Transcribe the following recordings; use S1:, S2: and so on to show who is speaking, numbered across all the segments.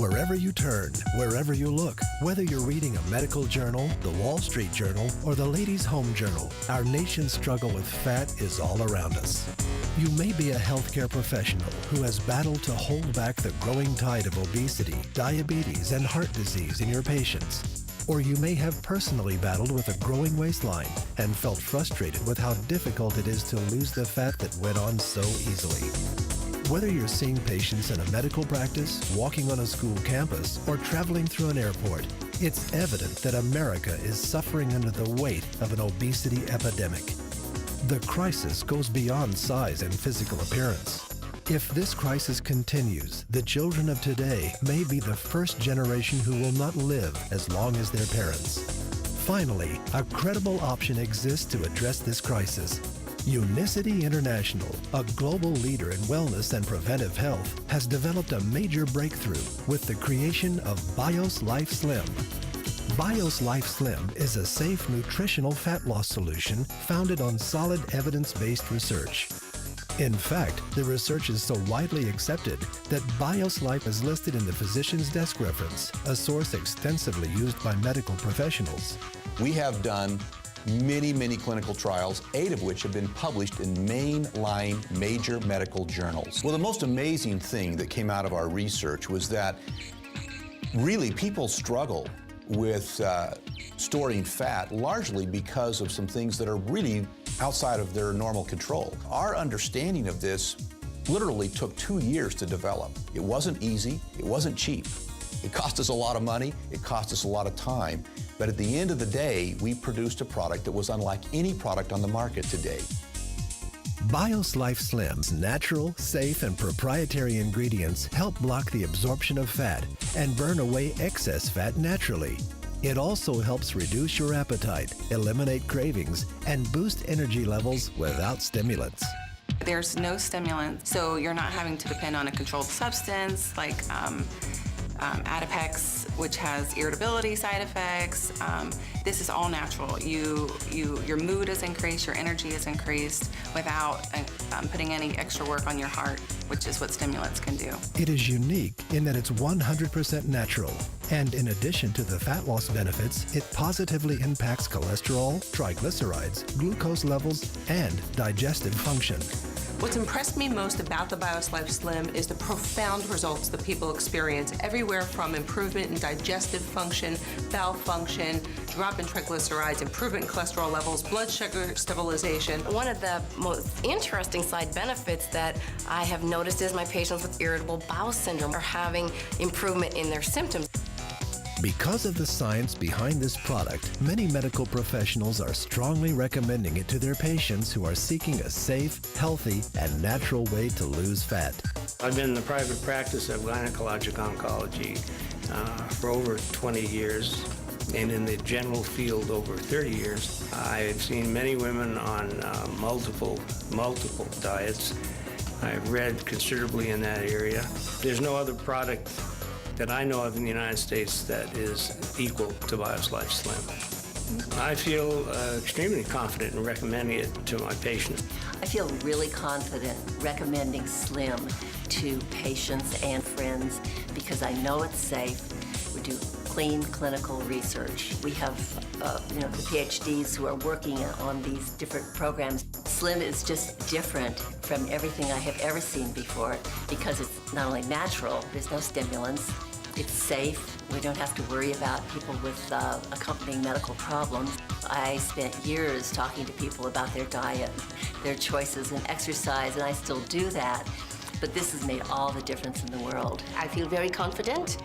S1: Wherever you turn, wherever you look, whether you're reading a medical journal, the Wall Street Journal, or the Ladies' Home Journal, our nation's struggle with fat is all around us. You may be a healthcare professional who has battled to hold back the growing tide of obesity, diabetes, and heart disease in your patients. Or you may have personally battled with a growing waistline and felt frustrated with how difficult it is to lose the fat that went on so easily. Whether you're seeing patients in a medical practice, walking on a school campus, or traveling through an airport, it's evident that America is suffering under the weight of an obesity epidemic. The crisis goes beyond size and physical appearance. If this crisis continues, the children of today may be the first generation who will not live as long as their parents. Finally, a credible option exists to address this crisis. Unicity International, a global leader in wellness and preventive health, has developed a major breakthrough with the creation of BIOS Life Slim. BIOS Life Slim is a safe nutritional fat loss solution founded on solid evidence-based research. In fact, the research is so widely accepted that BIOS Life is listed in the Physician's Desk Reference, a source extensively used by medical professionals.
S2: We have done many clinical trials, 8 of which have been published in mainline major medical journals. Well, the most amazing thing that came out of our research was that really people struggle with storing fat largely because of some things that are really outside of their normal control. Our understanding of this literally took 2 years to develop. It wasn't easy, it wasn't cheap. It cost us a lot of money, it cost us a lot of time, but at the end of the day, we produced a product that was unlike any product on the market today.
S1: BIOS Life Slim's natural, safe, and proprietary ingredients help block the absorption of fat and burn away excess fat naturally. It also helps reduce your appetite, eliminate cravings, and boost energy levels without stimulants.
S3: There's no stimulant, so you're not having to depend on a controlled substance like Adipex, which has irritability side effects. This is all natural. Your mood is increased, your energy is increased without putting any extra work on your heart, which is what stimulants can do.
S1: It is unique in that it's 100% natural. And in addition to the fat loss benefits, it positively impacts cholesterol, triglycerides, glucose levels, and digestive function.
S4: What's impressed me most about the BIOS Life Slim is the profound results that people experience, everywhere from improvement in digestive function, bowel function, drop in triglycerides, improvement in cholesterol levels, blood sugar stabilization.
S5: One of the most interesting side benefits that I have noticed is my patients with irritable bowel syndrome are having improvement in their symptoms.
S1: Because of the science behind this product, many medical professionals are strongly recommending it to their patients who are seeking a safe, healthy, and natural way to lose fat.
S6: I've been in the private practice of gynecologic oncology for over 20 years, and in the general field over 30 years. I've seen many women on multiple diets. I've read considerably in that area. There's no other product that I know of in the United States that is equal to BIOS Life Slim. I feel extremely confident in recommending it to my patients.
S7: I feel really confident recommending Slim to patients and friends because I know it's safe. We do clean clinical research. We have the PhDs who are working on these different programs. Slim is just different from everything I have ever seen before because it's not only natural, there's no stimulants, it's safe. We don't have to worry about people with accompanying medical problems. I spent years talking to people about their diet, their choices in exercise, and I still do that. But this has made all the difference in the world.
S5: I feel very confident,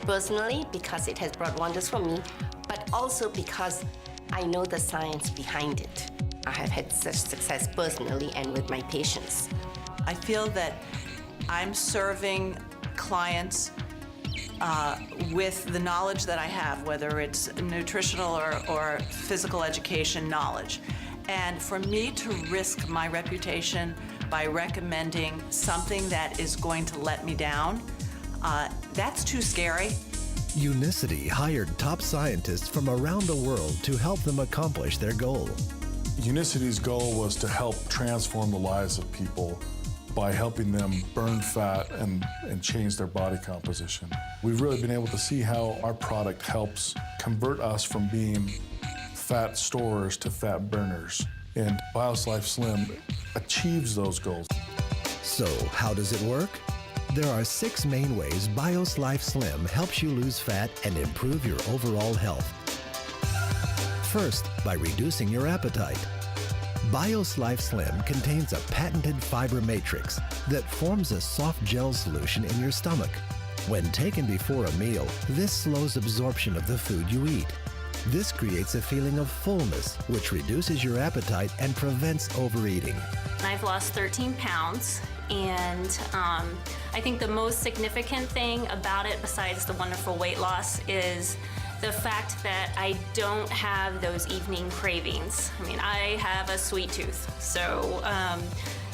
S5: personally, because it has brought wonders for me, but also because I know the science behind it. I have had such success personally and with my patients.
S8: I feel that I'm serving clients with the knowledge that I have, whether it's nutritional or physical education knowledge. And for me to risk my reputation by recommending something that is going to let me down, that's too scary.
S1: Unicity hired top scientists from around the world to help them accomplish their goal.
S9: Unicity's goal was to help transform the lives of people by helping them burn fat and change their body composition. We've really been able to see how our product helps convert us from being fat storers to fat burners. And Bios Life Slim achieves those goals.
S1: So, how does it work? There are 6 main ways Bios Life Slim helps you lose fat and improve your overall health. First, by reducing your appetite. Bios Life Slim contains a patented fiber matrix that forms a soft gel solution in your stomach. When taken before a meal, this slows absorption of the food you eat. This creates a feeling of fullness, which reduces your appetite and prevents overeating.
S10: I've lost 13 pounds, and I think the most significant thing about it, besides the wonderful weight loss, is the fact that I don't have those evening cravings. I mean, I have a sweet tooth, so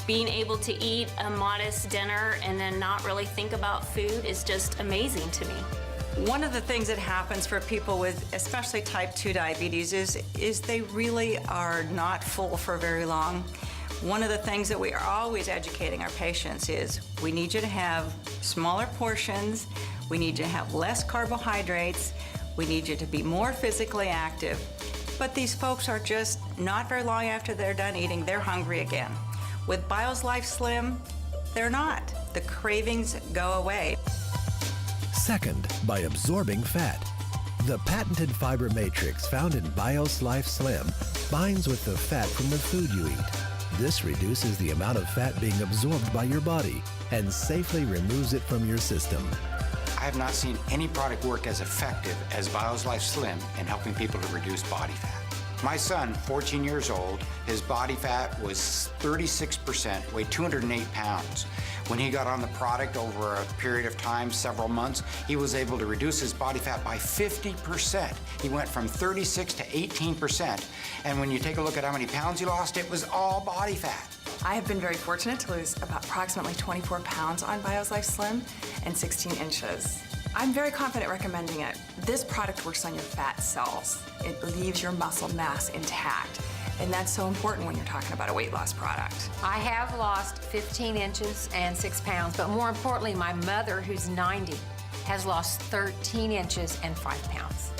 S10: being able to eat a modest dinner and then not really think about food is just amazing to me.
S11: One of the things that happens for people with especially type 2 diabetes is they really are not full for very long. One of the things that we are always educating our patients is we need you to have smaller portions, we need you to have less carbohydrates, we need you to be more physically active. But these folks are just not very long after they're done eating, they're hungry again. With Bios Life Slim, they're not. The cravings go away.
S1: Second, by absorbing fat. The patented fiber matrix found in Bios Life Slim binds with the fat from the food you eat. This reduces the amount of fat being absorbed by your body and safely removes it from your system.
S12: I have not seen any product work as effective as Bios Life Slim in helping people to reduce body fat. My son, 14 years old, his body fat was 36%, weighed 208 pounds. When he got on the product over a period of time, several months, he was able to reduce his body fat by 50%. He went from 36 to 18%. And when you take a look at how many pounds he lost, it was all body fat.
S13: I have been very fortunate to lose about approximately 24 pounds on Bios Life Slim and 16 inches. I'm very confident recommending it. This product works on your fat cells. It leaves your muscle mass intact. And that's so important when you're talking about a weight loss product.
S14: I have lost 15 inches and 6 pounds, but more importantly, my mother, who's 90, has lost 13 inches and 5 pounds.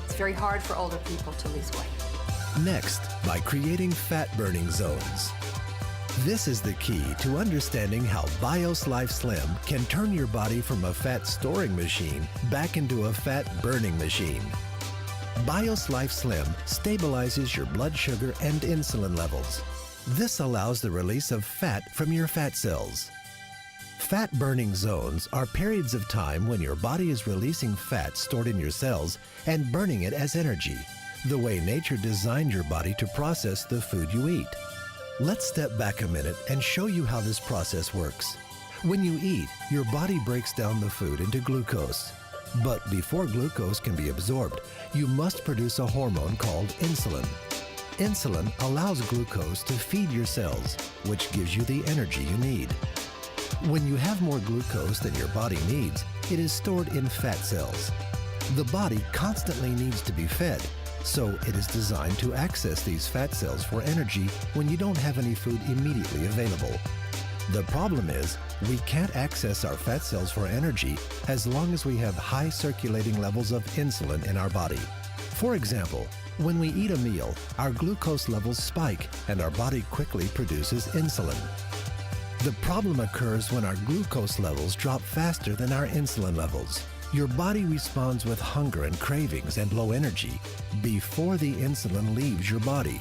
S14: It's very hard for older people to lose weight.
S1: Next, by creating fat-burning zones. This is the key to understanding how Bios Life Slim can turn your body from a fat storing machine back into a fat burning machine. Bios Life Slim stabilizes your blood sugar and insulin levels. This allows the release of fat from your fat cells. Fat burning zones are periods of time when your body is releasing fat stored in your cells and burning it as energy, the way nature designed your body to process the food you eat. Let's step back a minute and show you how this process works. When you eat, your body breaks down the food into glucose. But before glucose can be absorbed, you must produce a hormone called insulin. Insulin allows glucose to feed your cells, which gives you the energy you need. When you have more glucose than your body needs, it is stored in fat cells. The body constantly needs to be fed, so it is designed to access these fat cells for energy when you don't have any food immediately available. The problem is, we can't access our fat cells for energy as long as we have high circulating levels of insulin in our body. For example, when we eat a meal, our glucose levels spike and our body quickly produces insulin. The problem occurs when our glucose levels drop faster than our insulin levels. Your body responds with hunger and cravings and low energy before the insulin leaves your body.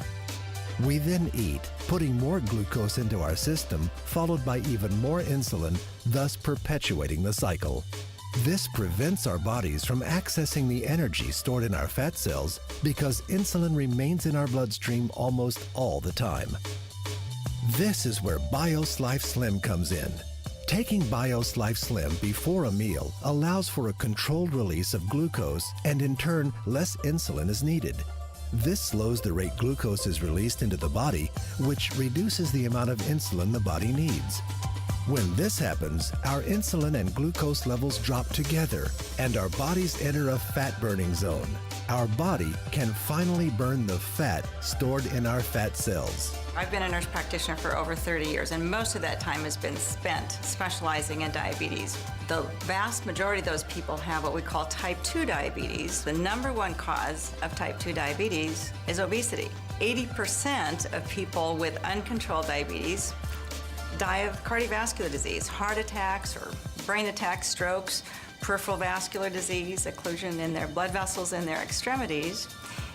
S1: We then eat, putting more glucose into our system, followed by even more insulin, thus perpetuating the cycle. This prevents our bodies from accessing the energy stored in our fat cells because insulin remains in our bloodstream almost all the time. This is where Bios Life Slim comes in. Taking Bios Life Slim before a meal allows for a controlled release of glucose, and in turn, less insulin is needed. This slows the rate glucose is released into the body, which reduces the amount of insulin the body needs. When this happens, our insulin and glucose levels drop together, and our bodies enter a fat-burning zone. our body can finally burn the fat stored in our fat cells.
S11: I've been a nurse practitioner for over 30 years, and most of that time has been spent specializing in diabetes. The vast majority of those people have what we call type 2 diabetes. The number one cause of type 2 diabetes is obesity. 80% of people with uncontrolled diabetes die of cardiovascular disease, heart attacks or brain attacks, strokes, peripheral vascular disease, occlusion in their blood vessels in their extremities.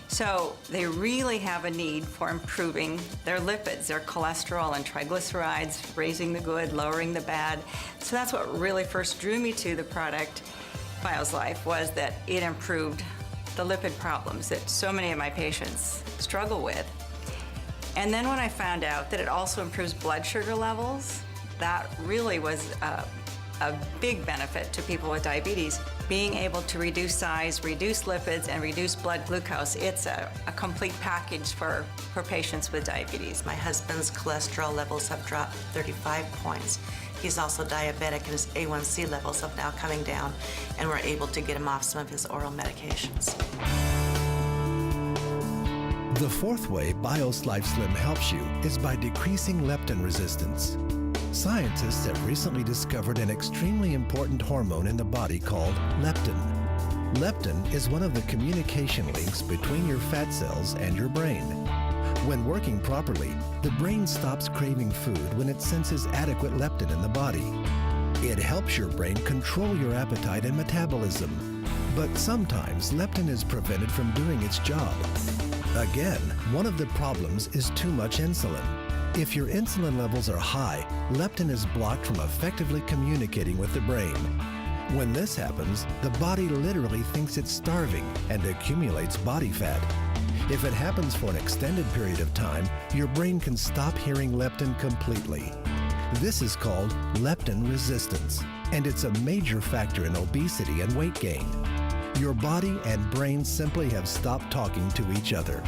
S11: So they really have a need for improving their lipids, their cholesterol and triglycerides, raising the good, lowering the bad. So that's what really first drew me to the product, BioSlife, was that it improved the lipid problems that so many of my patients struggle with. And then when I found out that it also improves blood sugar levels, that really was a big benefit to people with diabetes. Being able to reduce size, reduce lipids, and reduce blood glucose, it's a complete package for patients with diabetes.
S15: My husband's cholesterol levels have dropped 35 points. He's also diabetic, and his A1C levels have now coming down, and we're able to get him off some of his oral medications.
S1: The fourth way BioSlife Slim helps you is by decreasing leptin resistance. Scientists have recently discovered an extremely important hormone in the body called leptin. Leptin is one of the communication links between your fat cells and your brain. When working properly, the brain stops craving food when it senses adequate leptin in the body. It helps your brain control your appetite and metabolism. But sometimes leptin is prevented from doing its job. Again, one of the problems is too much insulin. If your insulin levels are high, leptin is blocked from effectively communicating with the brain. When this happens, the body literally thinks it's starving and accumulates body fat. If it happens for an extended period of time, your brain can stop hearing leptin completely. This is called leptin resistance, and it's a major factor in obesity and weight gain. Your body and brain simply have stopped talking to each other.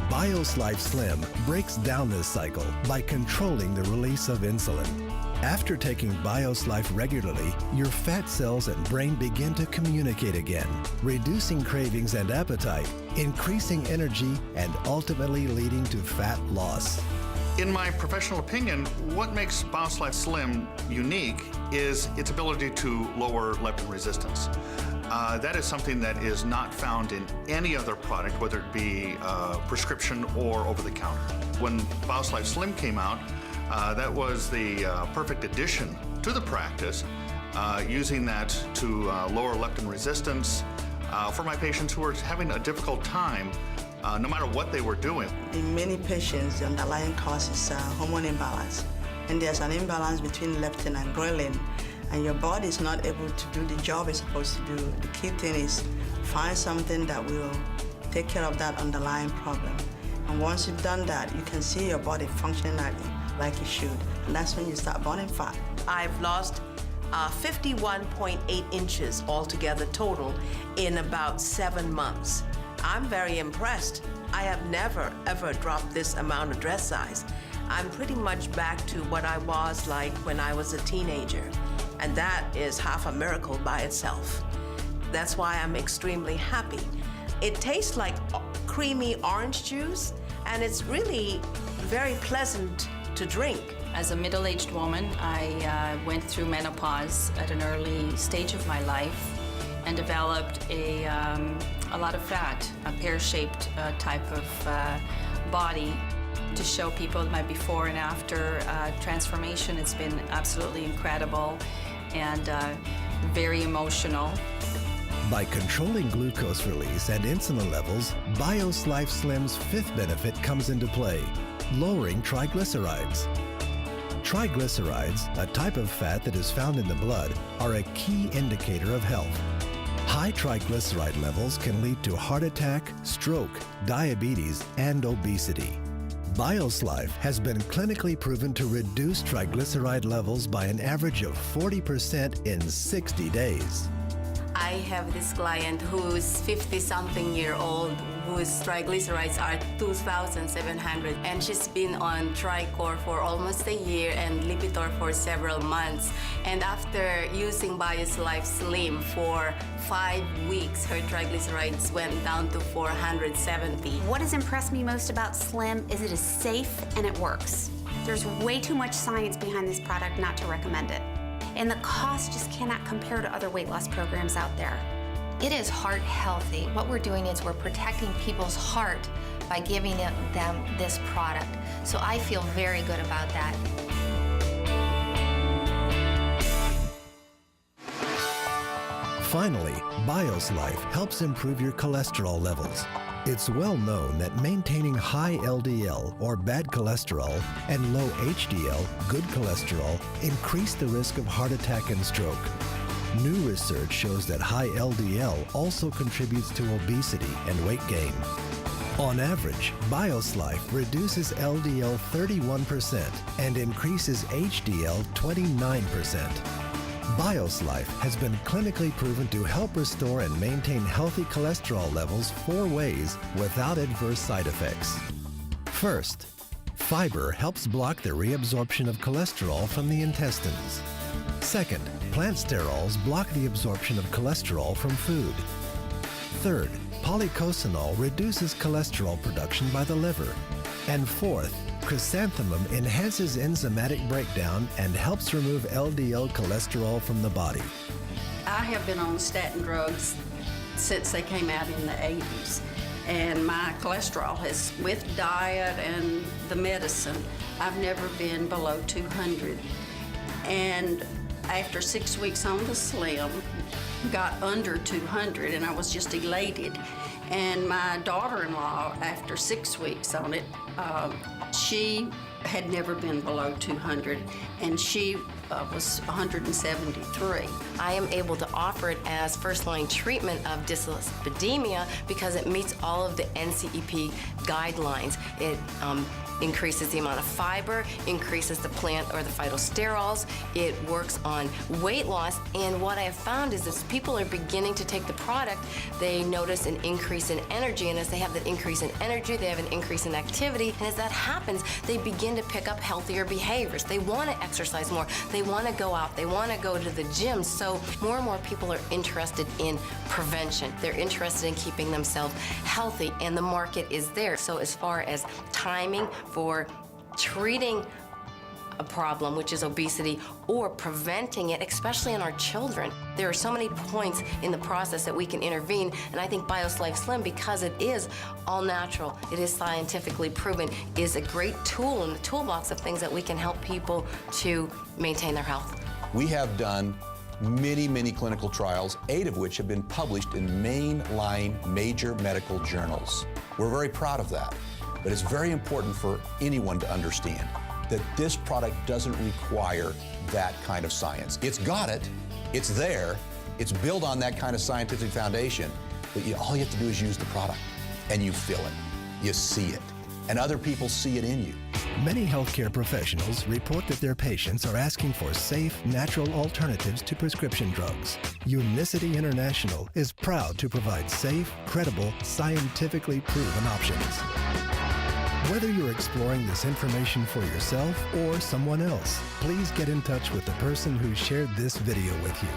S1: BioSlife Slim breaks down this cycle by controlling the release of insulin. After taking BioSlife regularly, your fat cells and brain begin to communicate again, reducing cravings and appetite, increasing energy, and ultimately leading to fat loss.
S16: In my professional opinion, what makes BioSlife Slim unique is its ability to lower leptin resistance. That is something that is not found in any other product, whether it be prescription or over-the-counter. When BioSlife Slim came out, that was the perfect addition to the practice, using that to lower leptin resistance for my patients who were having a difficult time no matter what they were doing.
S17: In many patients, the underlying cause is hormone imbalance. And there's an imbalance between leptin and ghrelin, and your body is not able to do the job it's supposed to do. The key thing is find something that will take care of that underlying problem. And once you've done that, you can see your body functioning like it should. And that's when you start burning fat.
S18: I've lost 51.8 inches altogether total in about 7 months. I'm very impressed. I have never, ever dropped this amount of dress size. I'm pretty much back to what I was like when I was a teenager. And that is half a miracle by itself. That's why I'm extremely happy. It tastes like creamy orange juice, and it's really very pleasant to drink.
S3: As a middle-aged woman, I went through menopause at an early stage of my life and developed a lot of fat, a pear-shaped type of body. To show people my before and after transformation, it's been absolutely incredible and very emotional.
S1: By controlling glucose release and insulin levels, BioSlife Slim's fifth benefit comes into play, lowering triglycerides. Triglycerides, a type of fat that is found in the blood, are a key indicator of health. High triglyceride levels can lead to heart attack, stroke, diabetes, and obesity. BioSlife has been clinically proven to reduce triglyceride levels by an average of 40% in 60 days.
S5: I have this client who's 50-something year old whose triglycerides are 2,700, and she's been on Tricor for almost a year and Lipitor for several months. And after using Bios Life Slim for 5 weeks, her triglycerides went down to 470.
S19: What has impressed me most about Slim is it is safe and it works. There's way too much science behind this product not to recommend it. And the cost just cannot compare to other weight loss programs out there.
S14: It is heart healthy. What we're doing is we're protecting people's heart by giving them this product. So I feel very good about that.
S1: Finally, Bios Life helps improve your cholesterol levels. It's well known that maintaining high LDL, or bad cholesterol, and low HDL, good cholesterol, increase the risk of heart attack and stroke. New research shows that high LDL also contributes to obesity and weight gain. On average, Bios Life reduces LDL 31% and increases HDL 29%. Bios Life has been clinically proven to help restore and maintain healthy cholesterol levels 4 ways without adverse side effects. First, fiber helps block the reabsorption of cholesterol from the intestines. Second, plant sterols block the absorption of cholesterol from food. Third, polycosanol reduces cholesterol production by the liver. And fourth, chrysanthemum enhances enzymatic breakdown and helps remove LDL cholesterol from the body.
S20: I have been on statin drugs since they came out in the 80s. And my cholesterol has, with diet and the medicine, I've never been below 200. And after 6 weeks on the Slim, got under 200, and I was just elated. And my daughter-in-law, after 6 weeks on it, she had never been below 200, and she was 173.
S5: I am able to offer it as first-line treatment of dyslipidemia because it meets all of the NCEP guidelines. It increases the amount of fiber, increases the plant or the phytosterols. It works on weight loss, and what I have found is as people are beginning to take the product, they notice an increase in energy, and as they have that increase in energy, they have an increase in activity, and as that happens, they begin to pick up healthier behaviors. They want to exercise more. They want to go out. They want to go to the gym. So more and more people are interested in prevention. They're interested in keeping themselves healthy, and the market is there. So as far as timing for treating a problem, which is obesity, or preventing it, especially in our children, there are so many points in the process that we can intervene, and I think Bios Life Slim, because it is all natural, it is scientifically proven, is a great tool in the toolbox of things that we can help people to maintain their health.
S2: We have done many clinical trials, 8 of which have been published in mainline major medical journals. We're very proud of that. But it's very important for anyone to understand that this product doesn't require that kind of science. It's got it, it's there, it's built on that kind of scientific foundation, but all you have to do is use the product, and you feel it, you see it, and other people see it in you.
S1: Many healthcare professionals report that their patients are asking for safe, natural alternatives to prescription drugs. Unicity International is proud to provide safe, credible, scientifically proven options. Whether you're exploring this information for yourself or someone else, please get in touch with the person who shared this video with you.